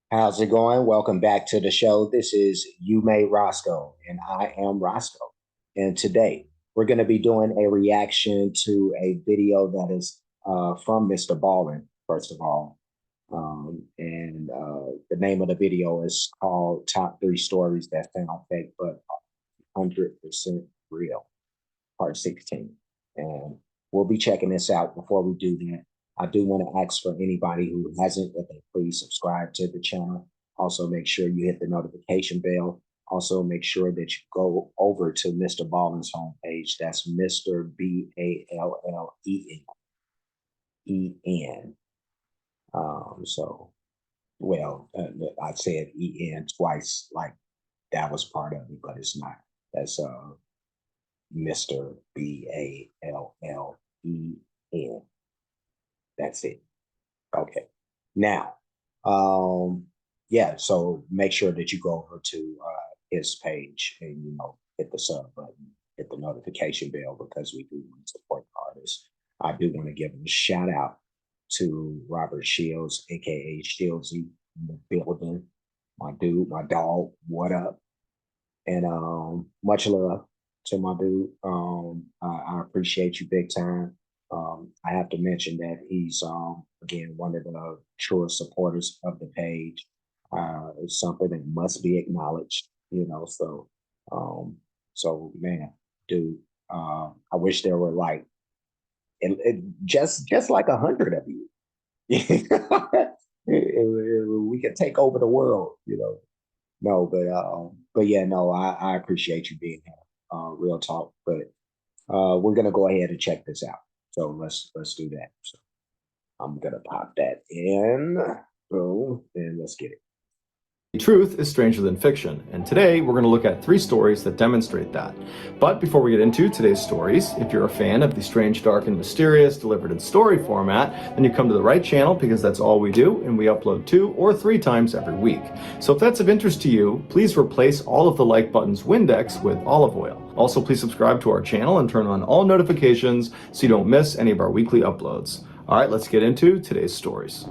How's it going? Welcome back to the show. This is You Made Roscoe, and I am Roscoe. And today we're going to be doing a reaction to a video that is from Mr. Ballen, first of all. And the name of the video is called Top Three Stories That Sound Fake But 100% Real, Part 16. And we'll be checking this out. Before we do that, I do want to ask for anybody who hasn't that they please subscribe to the channel. Also, make sure you hit the notification bell. Also, make sure that you go over to Mr. Ballen's homepage. That's Mr. Ballen. So, well, I said En twice, like that was part of it, but it's not. That's Mr. Ballen. That's it. Okay. Now, um, yeah, so make sure that you go over to his page and hit the sub button, hit the notification bell because we do want to support the artists. I do want to give a shout out to Robert Shields, aka Shieldsy, in the building. My dude, my dog, what up? And much love to my dude. I appreciate you big time. I have to mention that he's again one of the truest supporters of the page. It's something that must be acknowledged. Um, so man, dude, I wish there were like just like 100 of you. We could take over the world. No, but yeah, no, I appreciate you being here. Real talk. But we're gonna go ahead and check this out. So let's do that. So I'm gonna pop that in. Boom, and let's get it. Truth is stranger than fiction, and today we're going to look at three stories that demonstrate that. But before we get into today's stories, if you're a fan of the strange, dark, and mysterious delivered in story format, then you come to the right channel because that's all we do, and we upload 2 or 3 times every week. So if that's of interest to you, please replace all of the like button's Windex with olive oil. Also, please subscribe to our channel and turn on all notifications so you don't miss any of our weekly uploads. All right, let's get into today's stories.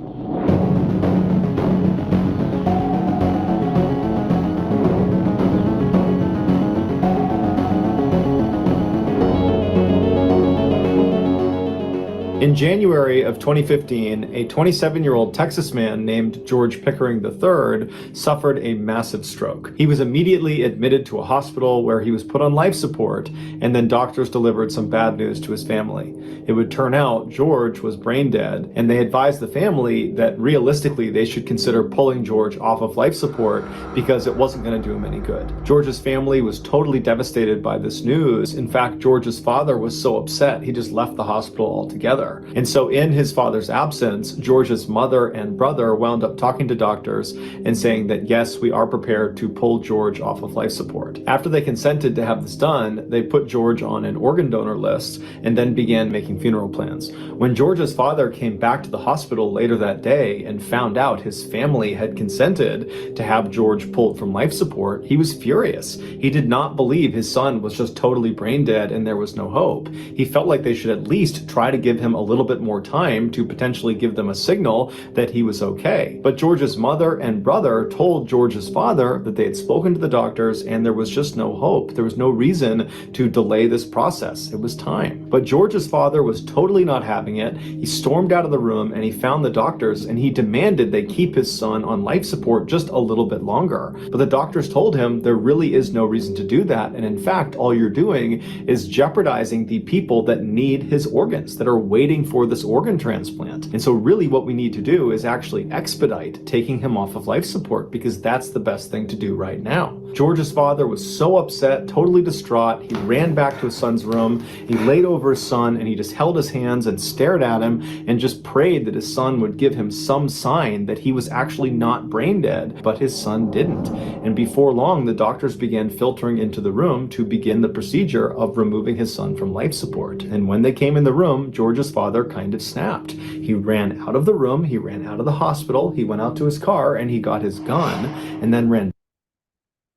In January of 2015, a 27-year-old Texas man named George Pickering III suffered a massive stroke. He was immediately admitted to a hospital where he was put on life support, and then doctors delivered some bad news to his family. It would turn out George was brain dead, and they advised the family that realistically they should consider pulling George off of life support because it wasn't going to do him any good. George's family was totally devastated by this news. In fact, George's father was so upset he just left the hospital altogether. And so in his father's absence, George's mother and brother wound up talking to doctors and saying that yes, we are prepared to pull George off of life support. After they consented to have this done, they put George on an organ donor list and then began making funeral plans. When George's father came back to the hospital later that day and found out his family had consented to have George pulled from life support, he was furious. He did not believe his son was just totally brain dead and there was no hope. He felt like they should at least try to give him a little bit more time to potentially give them a signal that he was okay. But George's mother and brother told George's father that they had spoken to the doctors and there was just no hope. There was no reason to delay this process. It was time. But George's father was totally not having it. He stormed out of the room and he found the doctors and he demanded they keep his son on life support just a little bit longer. But the doctors told him there really is no reason to do that. And in fact, all you're doing is jeopardizing the people that need his organs, that are waiting for this organ transplant. And so really what we need to do is actually expedite taking him off of life support because that's the best thing to do right now. George's father was so upset, totally distraught. He ran back to his son's room. He laid over his son and he just held his hands and stared at him and just prayed that his son would give him some sign that he was actually not brain dead, but his son didn't. And before long, the doctors began filtering into the room to begin the procedure of removing his son from life support. And when they came in the room, George's father kind of snapped. He ran out of the room, he ran out of the hospital, he went out to his car and he got his gun and then ran.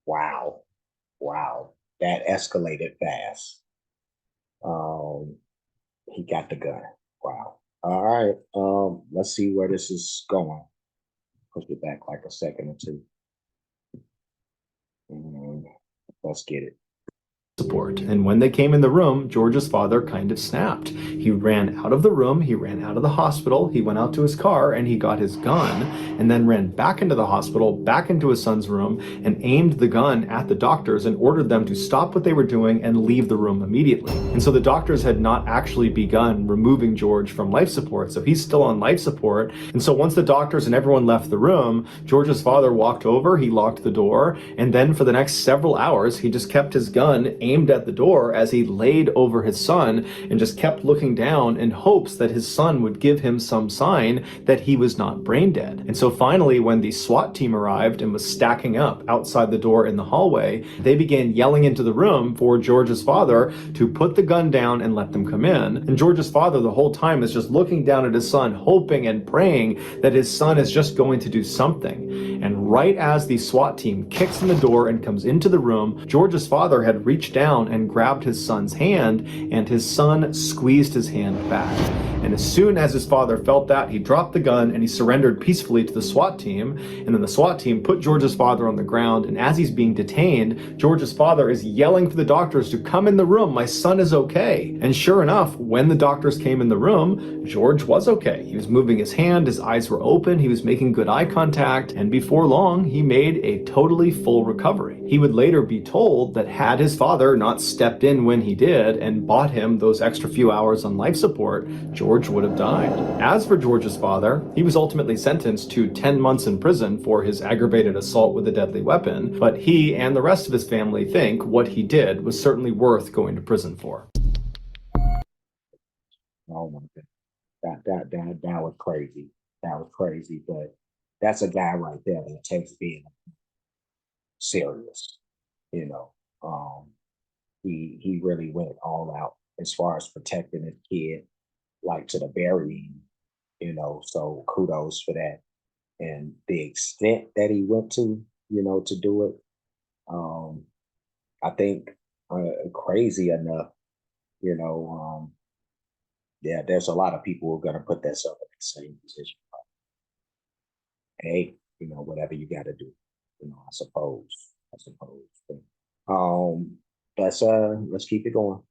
Wow, wow, that escalated fast. Um, he got the gun. Wow. All right. Let's see where this is going. push it back like a second or two. And let's get it. Support. And when they came in the room, George's father kind of snapped. He ran out of the room, he ran out of the hospital, he went out to his car and he got his gun, and then ran back into the hospital, back into his son's room, and aimed the gun at the doctors and ordered them to stop what they were doing and leave the room immediately. And so the doctors had not actually begun removing George from life support, so he's still on life support. And so once the doctors and everyone left the room, George's father walked over, he locked the door, and then for the next several hours, he just kept his gun aimed at the door as he laid over his son and just kept looking down in hopes that his son would give him some sign that he was not brain dead. And so finally, when the SWAT team arrived and was stacking up outside the door in the hallway, they began yelling into the room for George's father to put the gun down and let them come in. And George's father the whole time is just looking down at his son, hoping and praying that his son is just going to do something. And right as the SWAT team kicks in the door and comes into the room, George's father had reached down and grabbed his son's hand, and his son squeezed his hand back. And as soon as his father felt that, he dropped the gun and he surrendered peacefully to the SWAT team. And then the SWAT team put George's father on the ground, and as he's being detained, George's father is yelling for the doctors to come in the room, my son is okay. And sure enough, when the doctors came in the room, George was okay. He was moving his hand, his eyes were open, he was making good eye contact, and before long, he made a totally full recovery. He would later be told that had his father not stepped in when he did and bought him those extra few hours on life support, George would have died. As for George's father, he was ultimately sentenced to 10 months in prison for his aggravated assault with a deadly weapon, but he and the rest of his family think what he did was certainly worth going to prison for. Oh my God. That was crazy. That was crazy, but that's a guy right there that takes being serious, you know. He really went all out as far as protecting his kid, like to the burying, you know. So kudos for that, and the extent that he went to, you know, to do it. I think crazy enough, you know. Yeah, there's a lot of people who are gonna put themselves in the same position. Hey, you know, whatever you got to do, you know. I suppose. But, let's keep it going.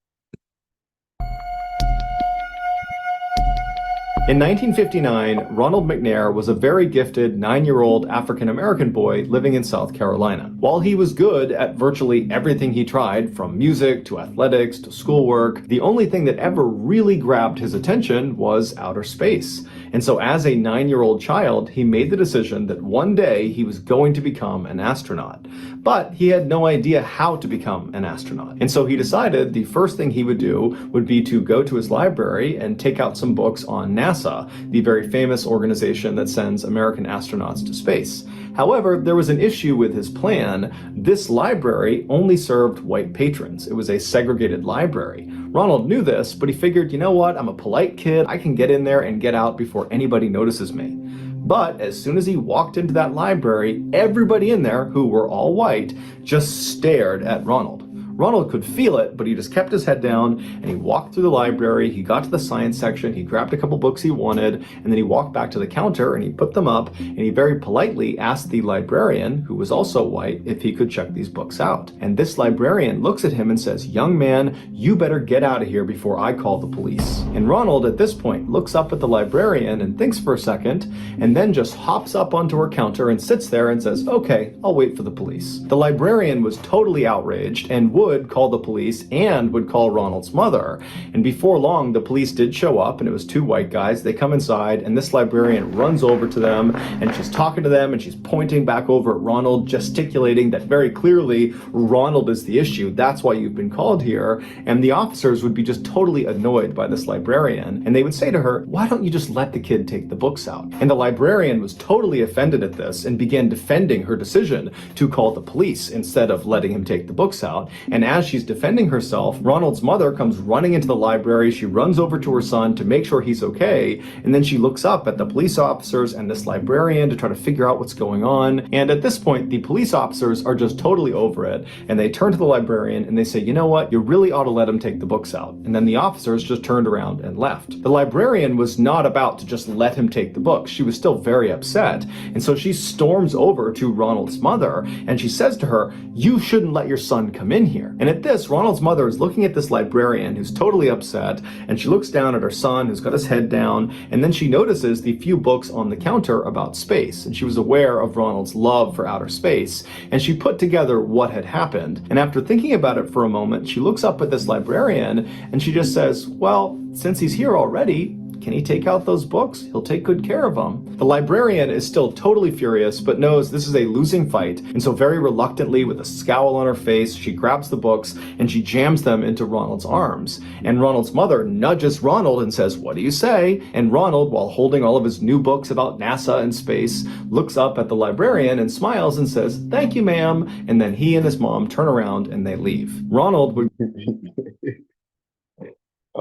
In 1959, Ronald McNair was a very gifted 9-year-old African-American boy living in South Carolina. While he was good at virtually everything he tried, from music to athletics to schoolwork, the only thing that ever really grabbed his attention was outer space. And so as a 9-year-old child, he made the decision that one day he was going to become an astronaut. But he had no idea how to become an astronaut. And so he decided the first thing he would do would be to go to his library and take out some books on NASA, the very famous organization that sends American astronauts to space. However, there was an issue with his plan. This library only served white patrons. It was a segregated library. Ronald knew this, but he figured, you know what, I'm a polite kid, I can get in there and get out before anybody notices me. But as soon as he walked into that library, everybody in there, who were all white, just stared at Ronald. Ronald could feel it, but he just kept his head down and he walked through the library, he got to the science section, he grabbed a couple books he wanted, and then he walked back to the counter and he put them up, and he very politely asked the librarian, who was also white, if he could check these books out. And this librarian looks at him and says, "Young man, you better get out of here before I call the police." And Ronald, at this point, looks up at the librarian and thinks for a second, and then just hops up onto her counter and sits there and says, "Okay, I'll wait for the police." The librarian was totally outraged and would call the police and would call Ronald's mother. And before long, the police did show up, and it was two white guys. They come inside, and this librarian runs over to them, and she's talking to them, and she's pointing back over at Ronald, gesticulating that very clearly Ronald is the issue. That's why you've been called here. And the officers would be just totally annoyed by this librarian, and they would say to her, "Why don't you just let the kid take the books out?" And the librarian was totally offended at this and began defending her decision to call the police instead of letting him take the books out. And as she's defending herself, Ronald's mother comes running into the library. She runs over to her son to make sure he's okay, and then she looks up at the police officers and this librarian to try to figure out what's going on. And at this point, the police officers are just totally over it, and they turn to the librarian and they say, you know what, you really ought to let him take the books out. And then the officers just turned around and left. The librarian was not about to just let him take the books. She was still very upset, and so she storms over to Ronald's mother and she says to her, you shouldn't let your son come in here. And at this, Ronald's mother is looking at this librarian who's totally upset, and she looks down at her son who's got his head down, and then she notices the few books on the counter about space, and she was aware of Ronald's love for outer space, and she put together what had happened. And after thinking about it for a moment, she looks up at this librarian and she just says, well, since he's here already, can he take out those books? He'll take good care of them. The librarian is still totally furious, but knows this is a losing fight, and so very reluctantly, with a scowl on her face, she grabs the books and she jams them into Ronald's arms. And Ronald's mother nudges Ronald and says, what do you say? And Ronald, while holding all of his new books about NASA and space, looks up at the librarian and smiles and says, thank you, ma'am. And then he and his mom turn around and they leave. Ronald would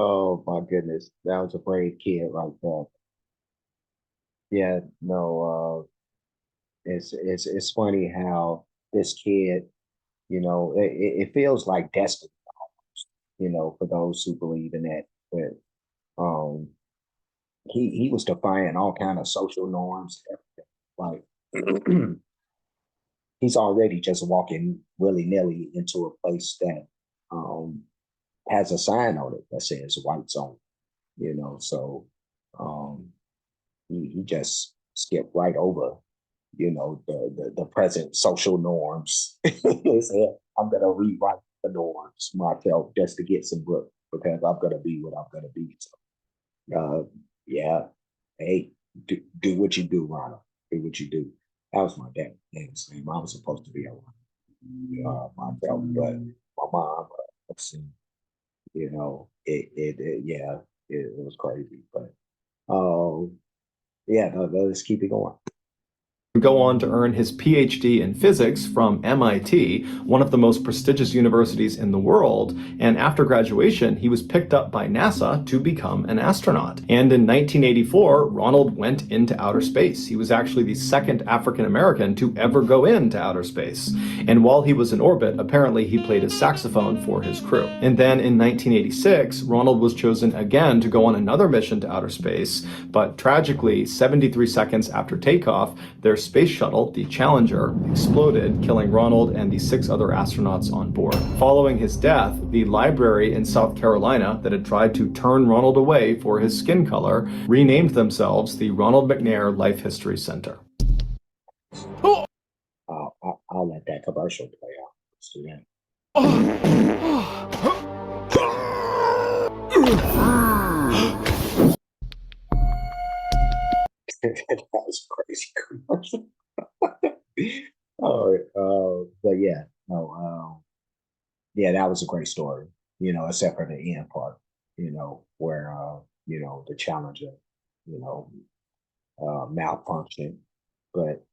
Oh my goodness, that was a brave kid right there. Yeah, no, it's funny how this kid, it feels like destiny, for those who believe in that. But he was defying all kind of social norms, everything. Like he's already just walking willy nilly into a place that um has a sign on it that says white zone, so um he just skipped right over, the present social norms. He said, I'm gonna rewrite the norms myself just to get some book because I'm gonna be what I'm gonna be. So yeah, hey, do what you do, Ronald. Do what you do. That was my dad. His name. I was supposed to be a myself, but my mom, let's see, yeah, it was crazy, but yeah, no, let's keep it going. go on to earn his PhD in physics from MIT, one of the most prestigious universities in the world, and after graduation, he was picked up by NASA to become an astronaut. And in 1984, Ronald went into outer space. He was actually the second African American to ever go into outer space. And while he was in orbit, apparently he played his saxophone for his crew. And then in 1986, Ronald was chosen again to go on another mission to outer space, but tragically, 73 seconds after takeoff, their space shuttle, the Challenger, exploded, killing Ronald and the 6 other astronauts on board. Following his death, the library in South Carolina that had tried to turn Ronald away for his skin color renamed themselves the Ronald McNair Life History Center. I'll let that commercial play out. Let's do that. That was crazy commercial. Oh, but yeah, no, yeah, that was a great story. Except for the end part. Where the Challenger, you know, malfunctioned. But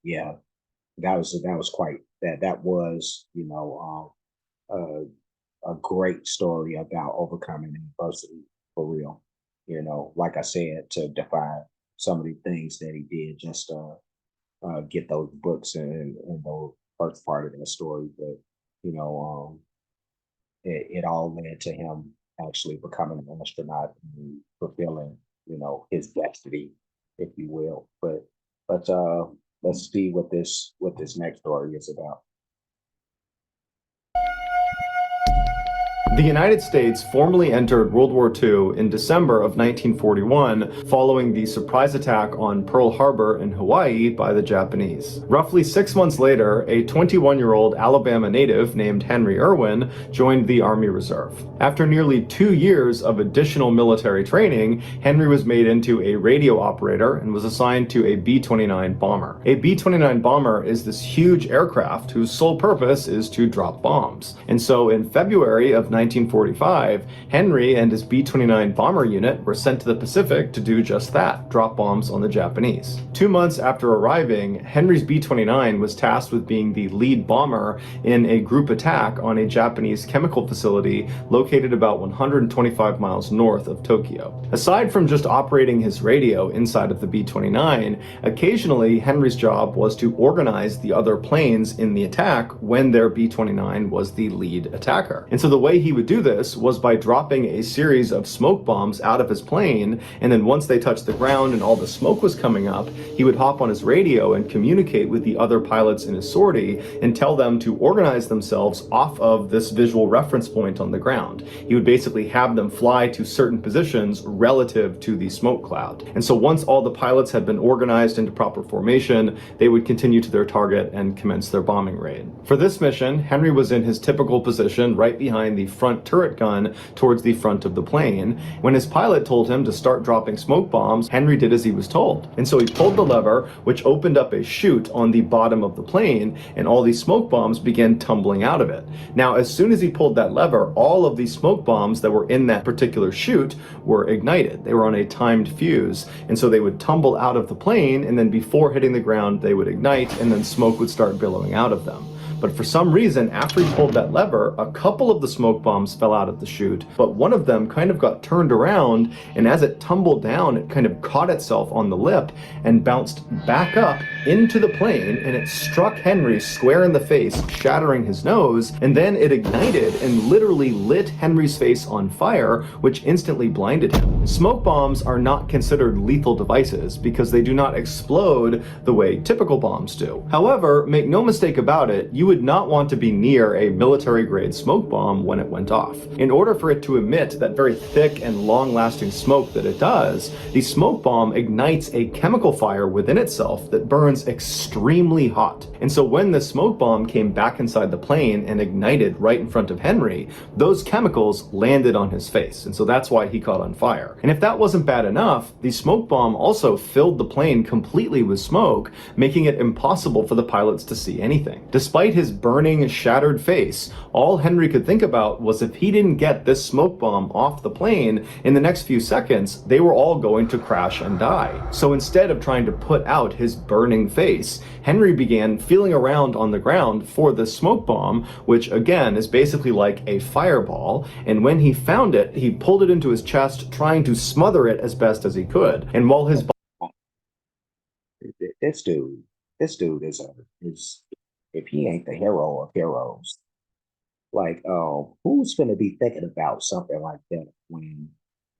yeah, that was quite that was a great story about overcoming adversity for real. Like I said, to defy some of the things that he did just get those books and the first part of that story. But you know, it all led to him actually becoming an astronaut and fulfilling, his destiny, if you will. But let's see what this next story is about. The United States formally entered World War II in December of 1941, following the surprise attack on Pearl Harbor in Hawaii by the Japanese. Roughly 6 months later, a 21-year-old Alabama native named Henry Irwin joined the Army Reserve. After nearly 2 years of additional military training, Henry was made into a radio operator and was assigned to a B-29 bomber. A B-29 bomber is this huge aircraft whose sole purpose is to drop bombs. And so in February of 1945, Henry and his B-29 bomber unit were sent to the Pacific to do just that, drop bombs on the Japanese. 2 months after arriving, Henry's B-29 was tasked with being the lead bomber in a group attack on a Japanese chemical facility located about 125 miles north of Tokyo. Aside from just operating his radio inside of the B-29, occasionally Henry's job was to organize the other planes in the attack when their B-29 was the lead attacker. And so the way he would do this was by dropping a series of smoke bombs out of his plane, and then once they touched the ground and all the smoke was coming up, he would hop on his radio and communicate with the other pilots in his sortie and tell them to organize themselves off of this visual reference point on the ground. He would basically have them fly to certain positions relative to the smoke cloud. And so once all the pilots had been organized into proper formation, they would continue to their target and commence their bombing raid. For this mission, Henry was in his typical position right behind the front turret gun towards the front of the plane. When his pilot told him to start dropping smoke bombs, Henry did as he was told. And so he pulled the lever, which opened up a chute on the bottom of the plane, and all these smoke bombs began tumbling out of it. Now, as soon as he pulled that lever, all of these smoke bombs that were in that particular chute were ignited. They were on a timed fuse, and so they would tumble out of the plane, and then before hitting the ground, they would ignite, and then smoke would start billowing out of them. But for some reason, after he pulled that lever, a couple of the smoke bombs fell out of the chute, but one of them kind of got turned around, and as it tumbled down, it kind of caught itself on the lip and bounced back up into the plane, and it struck Henry square in the face, shattering his nose, and then it ignited and literally lit Henry's face on fire, which instantly blinded him. Smoke bombs are not considered lethal devices because they do not explode the way typical bombs do. However, make no mistake about it, you would not want to be near a military-grade smoke bomb when it went off. In order for it to emit that very thick and long-lasting smoke that it does, the smoke bomb ignites a chemical fire within itself that burns extremely hot. And so when the smoke bomb came back inside the plane and ignited right in front of Henry, those chemicals landed on his face, and so that's why he caught on fire. And if that wasn't bad enough, the smoke bomb also filled the plane completely with smoke, making it impossible for the pilots to see anything. Despite his burning, shattered face, all Henry could think about was if he didn't get this smoke bomb off the plane in the next few seconds, they were all going to crash and die. So instead of trying to put out his burning face, Henry began feeling around on the ground for the smoke bomb, which again is basically like a fireball, and when he found it, he pulled it into his chest, trying to smother it as best as he could. And while his This dude is if he ain't the hero of heroes, like, who's gonna be thinking about something like that when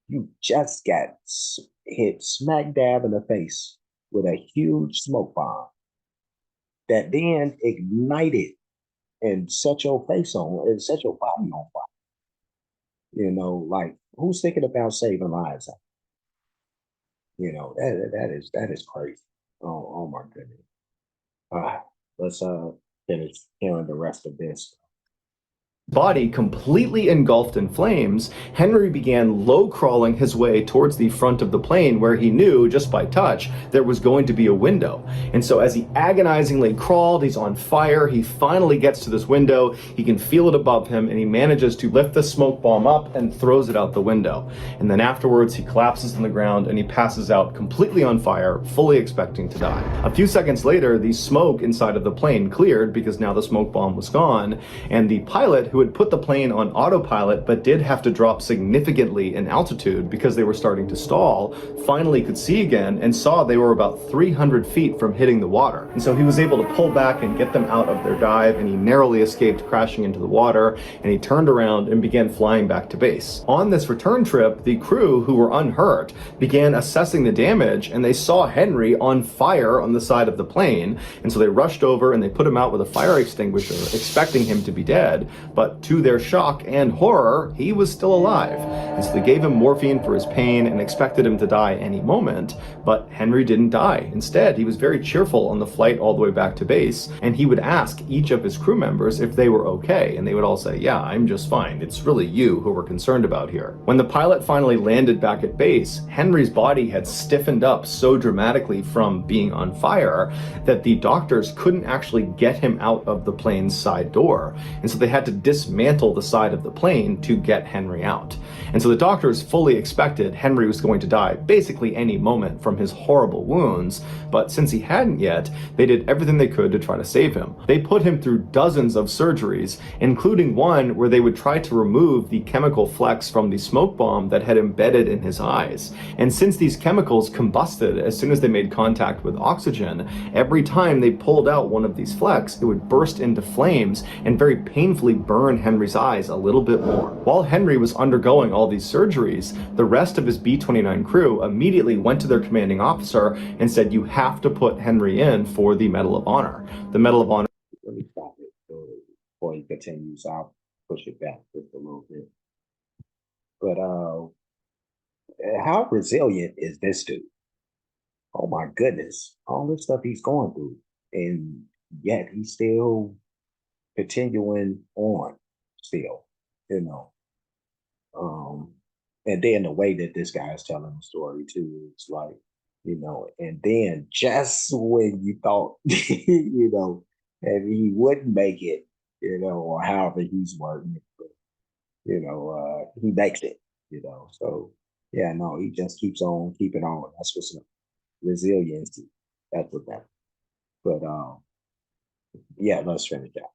you just got hit smack dab in the face with a huge smoke bomb that then ignited and set your face on and set your body on fire? Like, who's thinking about saving lives? That is crazy. Oh my goodness. Let's finish hearing the rest of this. body completely engulfed in flames, Henry began low-crawling his way towards the front of the plane where he knew, just by touch, there was going to be a window. And so as he agonizingly crawled, he's on fire, he finally gets to this window, he can feel it above him, and he manages to lift the smoke bomb up and throws it out the window. And then afterwards, he collapses on the ground and he passes out completely on fire, fully expecting to die. A few seconds later, the smoke inside of the plane cleared because now the smoke bomb was gone, and the pilot, who had put the plane on autopilot but did have to drop significantly in altitude because they were starting to stall, finally could see again and saw they were about 300 feet from hitting the water. And so he was able to pull back and get them out of their dive, and he narrowly escaped crashing into the water, and he turned around and began flying back to base. On this return trip, the crew, who were unhurt, began assessing the damage, and they saw Henry on fire on the side of the plane, and so they rushed over and they put him out with a fire extinguisher, expecting him to be dead, but to their shock and horror, he was still alive. And so they gave him morphine for his pain and expected him to die any moment, but Henry didn't die. Instead, he was very cheerful on the flight all the way back to base, and he would ask each of his crew members if they were okay, and they would all say, "Yeah, I'm just fine. It's really you who we're concerned about here." When the pilot finally landed back at base, Henry's body had stiffened up so dramatically from being on fire that the doctors couldn't actually get him out of the plane's side door, and so they had to dismantle the side of the plane to get Henry out. And so the doctors fully expected Henry was going to die basically any moment from his horrible wounds, but since he hadn't yet, they did everything they could to try to save him. They put him through dozens of surgeries, including one where they would try to remove the chemical flecks from the smoke bomb that had embedded in his eyes. And since these chemicals combusted as soon as they made contact with oxygen, every time they pulled out one of these flecks, it would burst into flames and very painfully burn Henry's eyes a little bit more. While Henry was undergoing all these surgeries, the rest of his B-29 crew immediately went to their commanding officer and said, "You have to put Henry in for the Medal of Honor." The Medal of Honor. Let me stop it before he continues. I'll push it back just a little bit. But how resilient is this dude? Oh my goodness, all this stuff he's going through, and yet he's still continuing on. Still, you know. And then the way that this guy is telling the story too, it's like, and then just when you thought, and he wouldn't make it, or however he's working, he makes it, So yeah, no, he just keeps on keeping on. That's what's up. Resiliency. That's what that. But yeah, let's finish that.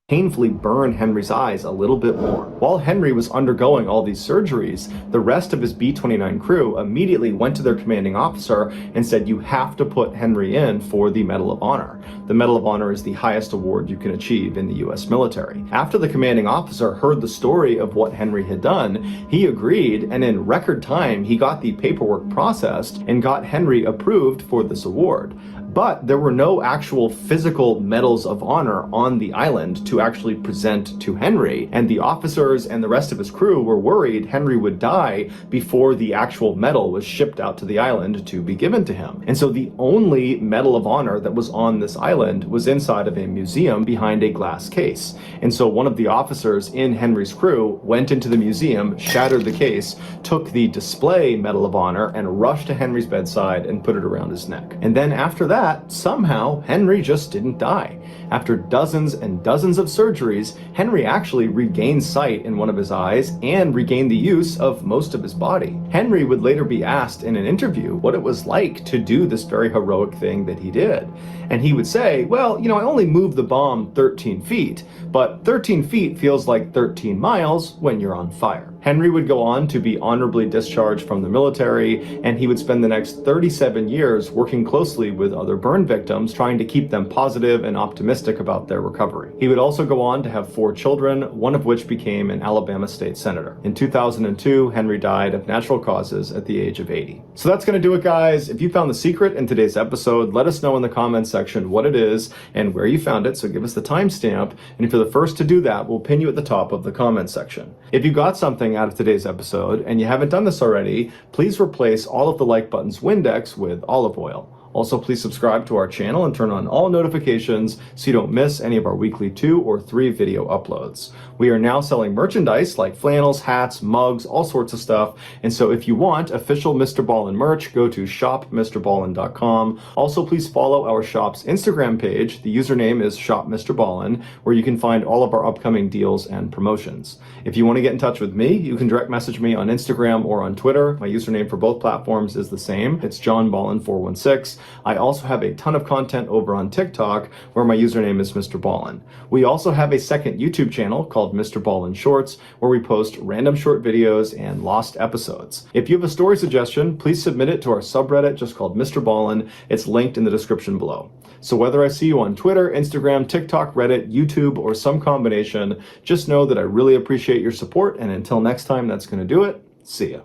Painfully burn Henry's eyes a little bit more. While Henry was undergoing all these surgeries, the rest of his B-29 crew immediately went to their commanding officer and said, "You have to put Henry in for the Medal of Honor." The Medal of Honor is the highest award you can achieve in the US military. After the commanding officer heard the story of what Henry had done, he agreed, and in record time, he got the paperwork processed and got Henry approved for this award. But there were no actual physical medals of honor on the island to actually present to Henry, and the officers and the rest of his crew were worried Henry would die before the actual medal was shipped out to the island to be given to him. And so the only Medal of Honor that was on this island was inside of a museum behind a glass case. And so one of the officers in Henry's crew went into the museum, shattered the case, took the display Medal of Honor, and rushed to Henry's bedside and put it around his neck. And then after that, somehow Henry just didn't die. After dozens and dozens of surgeries, Henry actually regained sight in one of his eyes and regained the use of most of his body. Henry would later be asked in an interview what it was like to do this very heroic thing that he did. And he would say, "Well, I only moved the bomb 13 feet, but 13 feet feels like 13 miles when you're on fire." Henry would go on to be honorably discharged from the military, and he would spend the next 37 years working closely with other burn victims, trying to keep them positive and optimistic about their recovery. He would also go on to have 4 children, one of which became an Alabama state senator. In 2002, Henry died of natural causes at the age of 80. So that's going to do it, guys. If you found the secret in today's episode, let us know in the comments section what it is and where you found it, so give us the timestamp, and if you're the first to do that, we'll pin you at the top of the comment section. If you got something out of today's episode and you haven't done this already, please replace all of the like button's Windex with olive oil. Also, please subscribe to our channel and turn on all notifications so you don't miss any of our weekly 2 or 3 video uploads. We are now selling merchandise like flannels, hats, mugs, all sorts of stuff. And so if you want official Mr. Ballen merch, go to shopmrballen.com. Also, please follow our shop's Instagram page. The username is shopmrballen, where you can find all of our upcoming deals and promotions. If you want to get in touch with me, you can direct message me on Instagram or on Twitter. My username for both platforms is the same. It's johnballen416. I also have a ton of content over on TikTok, where my username is Mr. Ballen. We also have a second YouTube channel called Mr. Ballen Shorts, where we post random short videos and lost episodes. If you have a story suggestion, please submit it to our subreddit just called Mr. Ballen. It's linked in the description below. So whether I see you on Twitter, Instagram, TikTok, Reddit, YouTube, or some combination, just know that I really appreciate your support, and until next time, that's going to do it. See ya.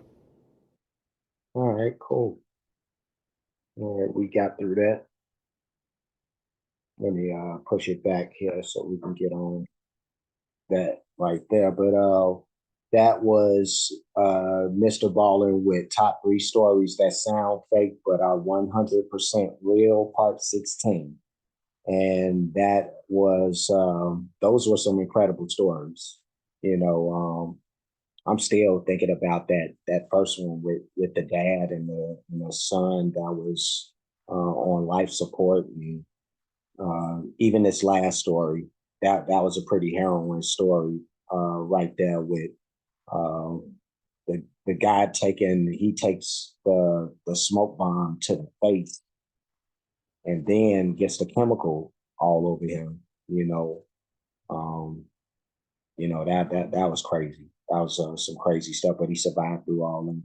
All right, cool. All right, we got through that. Let me push it back here so we can get on that right there. But that was Mr. Ballen with top 3 stories that sound fake but are 100% real, part 16. And that was those were some incredible stories. I'm still thinking about that first one with the dad and the son that was on life support, and even this last story that was a pretty harrowing story right there with um, the guy he takes the smoke bomb to the face and then gets the chemical all over him. Um, that was crazy. That was some crazy stuff, but he survived through all, and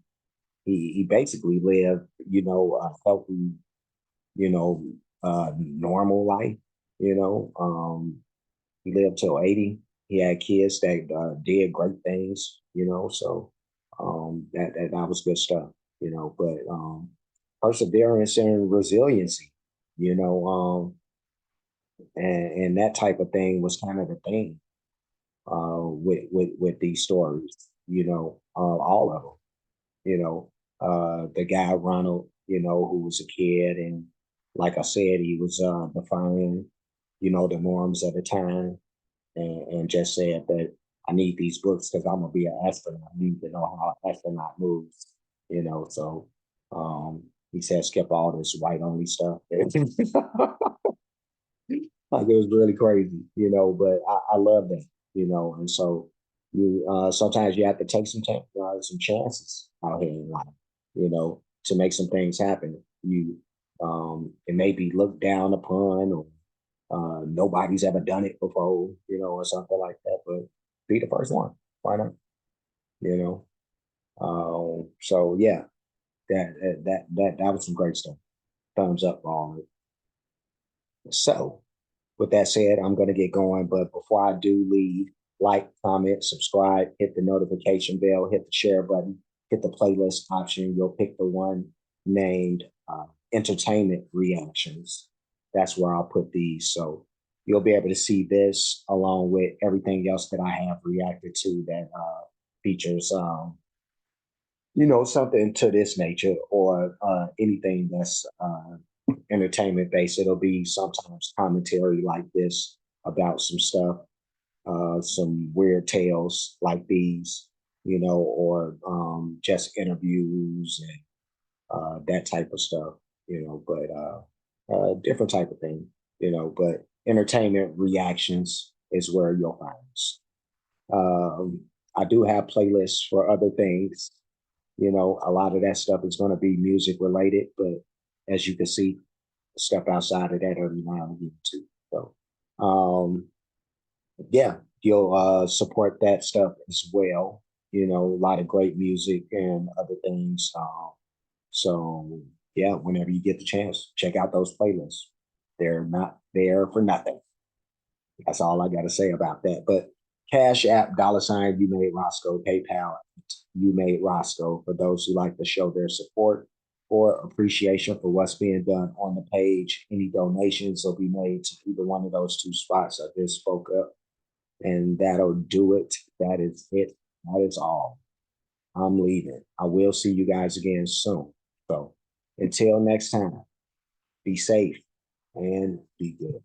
he basically lived, a healthy, you know, normal life. You know, he lived till 80. He had kids that did great things. So that was good stuff. But perseverance and resiliency. You know, and that type of thing was kind of the thing with these stories. All of them. The guy Ronald, who was a kid, and like I said, he was defying, the norms of the time, and just said that I need these books because I'm gonna be an astronaut. I need to know how an astronaut moves. So he said skip all this white only stuff. Like it was really crazy, but I love that, and so you sometimes you have to take some chances out here in life, to make some things happen. It may be looked down upon or nobody's ever done it before, or something like that, but be the first one. Why not? You know. So yeah, that was some great stuff. Thumbs up for all of it. So with that said, I'm going to get going. But before I do leave, like, comment, subscribe, hit the notification bell, hit the share button, hit the playlist option. You'll pick the one named Entertainment Reactions. That's where I'll put these. So you'll be able to see this along with everything else that I have reacted to that features, something to this nature or anything that's entertainment based. It'll be sometimes commentary like this about some stuff, some weird tales like these, or just interviews and that type of stuff, but different type of thing, but entertainment reactions is where you'll find us. Um, I do have playlists for other things. A lot of that stuff is going to be music related, but as you can see, stuff outside of that every now and again too. So, yeah, you'll support that stuff as well. A lot of great music and other things. So, yeah, whenever you get the chance, check out those playlists. They're not there for nothing. That's all I got to say about that. But Cash App, $ you made Roscoe, PayPal, you made Roscoe for those who like to show their support or appreciation for what's being done on the page. Any donations will be made to either one of those two spots I just spoke up. And that'll do it. That is it. That is all. I'm leaving. I will see you guys again soon. So until next time, be safe and be good.